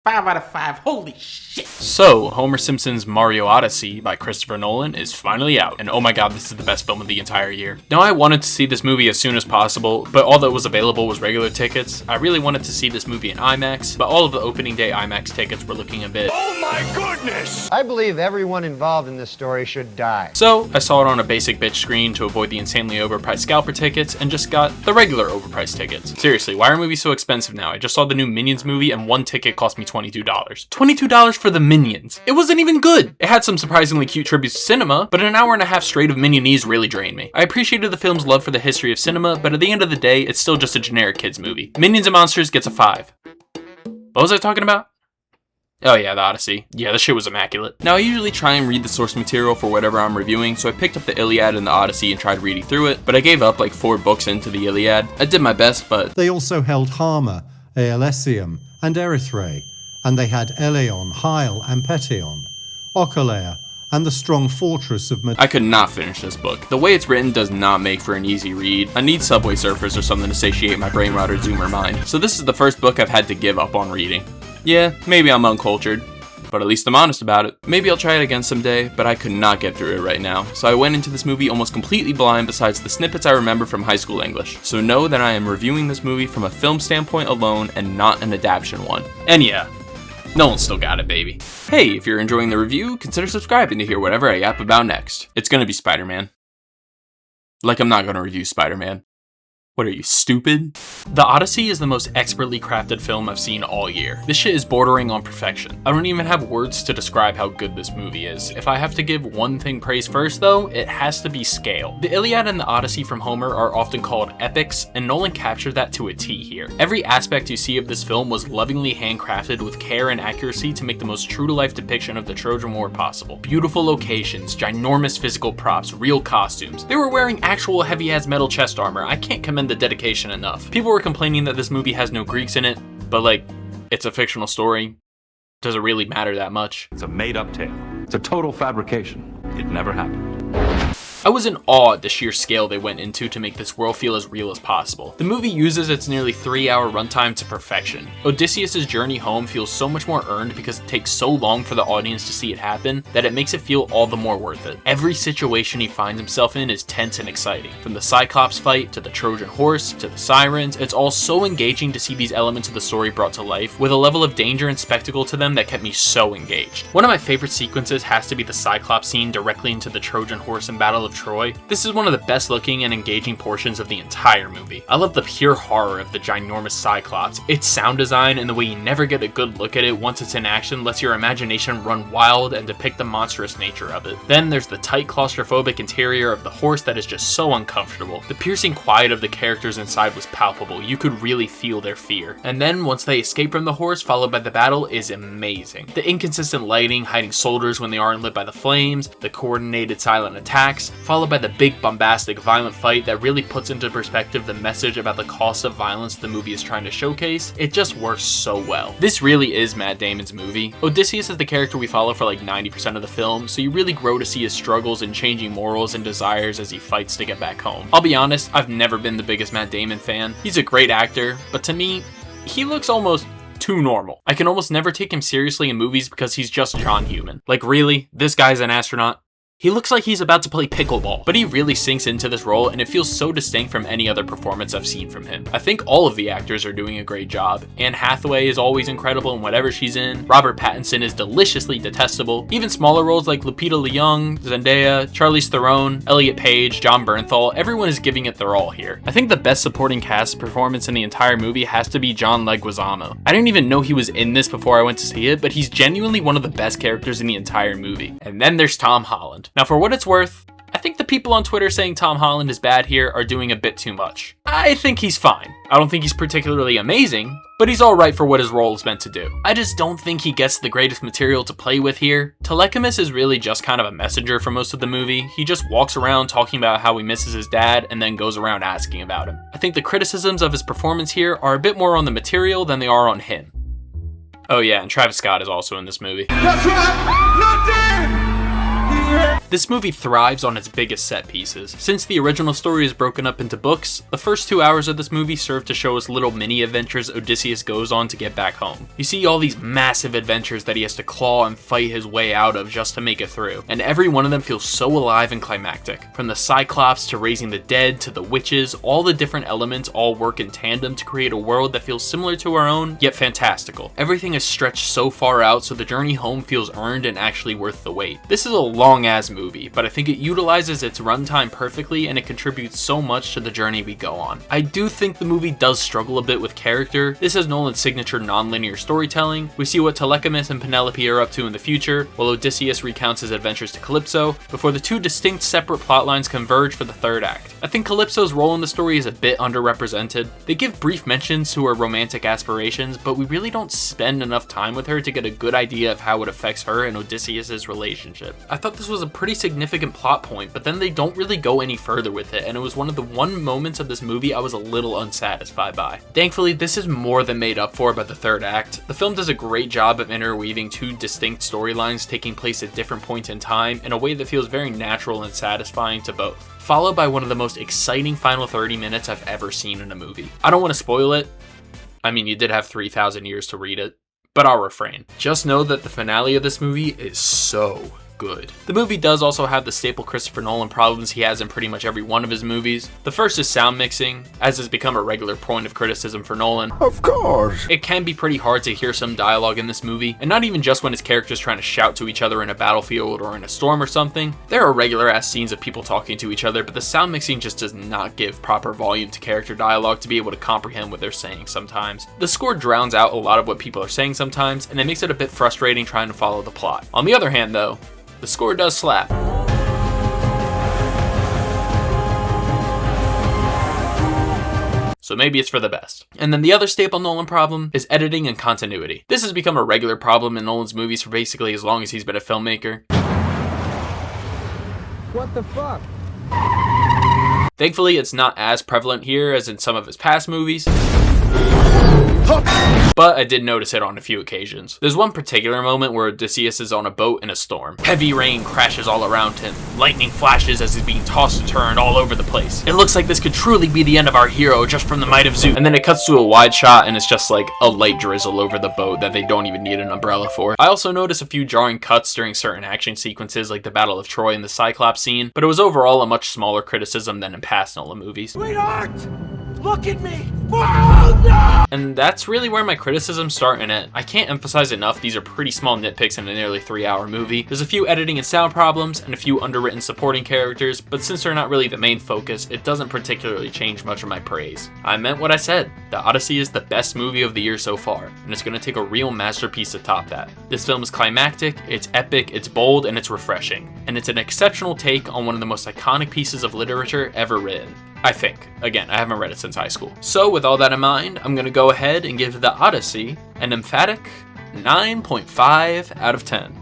5 out of 5. Holy shit. So, Homer Simpson's Mario Odyssey by Christopher Nolan is finally out, and oh my god, this is the best film of the entire year. Now, I wanted to see this movie as soon as possible, but all that was available was regular tickets. I really wanted to see this movie in IMAX, but all of the opening day IMAX tickets were looking a bit... Oh my goodness! I believe everyone involved in this story should die. So, I saw it on a basic bitch screen to avoid the insanely overpriced scalper tickets, and just got the regular overpriced tickets. Seriously, why are movies so expensive now? I just saw the new Minions movie, and one ticket cost me $22. $22 for the Minions. It wasn't even good. It had some surprisingly cute tributes to cinema, but an hour and a half straight of Minionese really drained me. I appreciated the film's love for the history of cinema, but at the end of the day, it's still just a generic kids movie. Minions and Monsters gets a 5. What was I talking about? Oh yeah, the Odyssey. Yeah, this shit was immaculate. Now, I usually try and read the source material for whatever I'm reviewing, so I picked up the Iliad and the Odyssey and tried reading through it, but I gave up like 4 books into the Iliad. I did my best, but... They also held Hama, Aelesium, and Erythrae, and they had Eleon, Hyle, and Petion, Ocolea, and the strong fortress of I could not finish this book. The way it's written does not make for an easy read. I need Subway Surfers or something to satiate my brain router zoomer mind. So this is the first book I've had to give up on reading. Yeah, maybe I'm uncultured, but at least I'm honest about it. Maybe I'll try it again someday, but I could not get through it right now. So I went into this movie almost completely blind besides the snippets I remember from high school English. So know that I am reviewing this movie from a film standpoint alone and not an adaptation one. And yeah, Nolan still got it, baby. Hey, if you're enjoying the review, consider subscribing to hear whatever I yap about next. It's gonna be Spider-Man. Like I'm not gonna review Spider-Man. What are you, stupid? The Odyssey is the most expertly crafted film I've seen all year. This shit is bordering on perfection. I don't even have words to describe how good this movie is. If I have to give one thing praise first though, it has to be scale. The Iliad and the Odyssey from Homer are often called epics, and Nolan captured that to a T here. Every aspect you see of this film was lovingly handcrafted with care and accuracy to make the most true-to-life depiction of the Trojan War possible. Beautiful locations, ginormous physical props, real costumes. They were wearing actual heavy-ass metal chest armor. I can't commend the dedication enough. People were complaining that this movie has no Greeks in it, but like, it's a fictional story. Does it really matter that much? It's a made-up tale. It's a total fabrication. It never happened. I was in awe at the sheer scale they went into to make this world feel as real as possible. The movie uses its nearly 3-hour runtime to perfection. Odysseus' journey home feels so much more earned because it takes so long for the audience to see it happen that it makes it feel all the more worth it. Every situation he finds himself in is tense and exciting. From the Cyclops fight, to the Trojan horse, to the sirens, it's all so engaging to see these elements of the story brought to life, with a level of danger and spectacle to them that kept me so engaged. One of my favorite sequences has to be the Cyclops scene directly into the Trojan horse in Battle of Troy. This is one of the best looking and engaging portions of the entire movie. I love the pure horror of the ginormous Cyclops. Its sound design and the way you never get a good look at it once it's in action lets your imagination run wild and depict the monstrous nature of it. Then there's the tight claustrophobic interior of the horse that is just so uncomfortable. The piercing quiet of the characters inside was palpable. You could really feel their fear. And then once they escape from the horse, followed by the battle, is amazing. The inconsistent lighting hiding soldiers when they aren't lit by the flames, the coordinated silent attacks, followed by the big bombastic violent fight that really puts into perspective the message about the cost of violence the movie is trying to showcase. It just works so well. This really is Matt Damon's movie. Odysseus is the character we follow for like 90% of the film, so you really grow to see his struggles and changing morals and desires as he fights to get back home. I'll be honest, I've never been the biggest Matt Damon fan. He's a great actor, but to me, he looks almost too normal. I can almost never take him seriously in movies because he's just John Human. Like really? This guy's an astronaut? He looks like he's about to play pickleball, but he really sinks into this role and it feels so distinct from any other performance I've seen from him. I think all of the actors are doing a great job. Anne Hathaway is always incredible in whatever she's in. Robert Pattinson is deliciously detestable. Even smaller roles like Lupita Nyong'o, Zendaya, Charlize Theron, Elliot Page, Jon Bernthal, everyone is giving it their all here. I think the best supporting cast performance in the entire movie has to be John Leguizamo. I didn't even know he was in this before I went to see it, but he's genuinely one of the best characters in the entire movie. And then there's Tom Holland. Now, for what it's worth, I think the people on Twitter saying Tom Holland is bad here are doing a bit too much. I think he's fine. I don't think he's particularly amazing, but he's alright for what his role is meant to do. I just don't think he gets the greatest material to play with here. Telechimus is really just kind of a messenger for most of the movie. He just walks around talking about how he misses his dad and then goes around asking about him. I think the criticisms of his performance here are a bit more on the material than they are on him. Oh yeah, and Travis Scott is also in this movie. That's right! Not dead! This movie thrives on its biggest set pieces. Since the original story is broken up into books, the first 2 hours of this movie serve to show us little mini adventures Odysseus goes on to get back home. You see all these massive adventures that he has to claw and fight his way out of just to make it through, and every one of them feels so alive and climactic. From the Cyclops to raising the dead to the witches, all the different elements all work in tandem to create a world that feels similar to our own, yet fantastical. Everything is stretched so far out so the journey home feels earned and actually worth the wait. This is a long-ass movie, but I think it utilizes its runtime perfectly and it contributes so much to the journey we go on. I do think the movie does struggle a bit with character. This is Nolan's signature non-linear storytelling. We see what Telecahmus and Penelope are up to in the future, while Odysseus recounts his adventures to Calypso, before the two distinct separate plotlines converge for the third act. I think Calypso's role in the story is a bit underrepresented. They give brief mentions to her romantic aspirations, but we really don't spend enough time with her to get a good idea of how it affects her and Odysseus' relationship. I thought this was a pretty significant plot point, but then they don't really go any further with it, and it was one of the moments of this movie I was a little unsatisfied by. Thankfully, this is more than made up for by the third act. The film does a great job of interweaving two distinct storylines taking place at different points in time in a way that feels very natural and satisfying to both, followed by one of the most exciting final 30 minutes I've ever seen in a movie. I don't want to spoil it. I mean, you did have 3,000 years to read it, but I'll refrain. Just know that the finale of this movie is so good. The movie does also have the staple Christopher Nolan problems he has in pretty much every one of his movies. The first is sound mixing, as has become a regular point of criticism for Nolan. Of course. It can be pretty hard to hear some dialogue in this movie, and not even just when his character's trying to shout to each other in a battlefield or in a storm or something. There are regular ass scenes of people talking to each other, but the sound mixing just does not give proper volume to character dialogue to be able to comprehend what they're saying sometimes. The score drowns out a lot of what people are saying sometimes, and it makes it a bit frustrating trying to follow the plot. On the other hand though, the score does slap. So maybe it's for the best. And then the other staple Nolan problem is editing and continuity. This has become a regular problem in Nolan's movies for basically as long as he's been a filmmaker. What the fuck? Thankfully, it's not as prevalent here as in some of his past movies, but I did notice it on a few occasions. There's one particular moment where Odysseus is on a boat in a storm. Heavy rain crashes all around him. Lightning flashes as he's being tossed and turned all over the place. It looks like this could truly be the end of our hero just from the might of Zeus. And then it cuts to a wide shot and it's just like a light drizzle over the boat that they don't even need an umbrella for. I also noticed a few jarring cuts during certain action sequences like the Battle of Troy and the Cyclops scene, but it was overall a much smaller criticism than in past Nolan movies. Sweetheart! Look at me! Oh, no! And that's really where my criticisms start and end. I can't emphasize enough these are pretty small nitpicks in a nearly 3-hour movie. There's a few editing and sound problems and a few underwritten supporting characters, but since they're not really the main focus, it doesn't particularly change much of my praise. I meant what I said. The Odyssey is the best movie of the year so far, and it's gonna take a real masterpiece to top that. This film is climactic, it's epic, it's bold, and it's refreshing. And it's an exceptional take on one of the most iconic pieces of literature ever written. I think. Again, I haven't read it since high school. So with all that in mind, I'm gonna go ahead and give The Odyssey an emphatic 9.5 out of 10.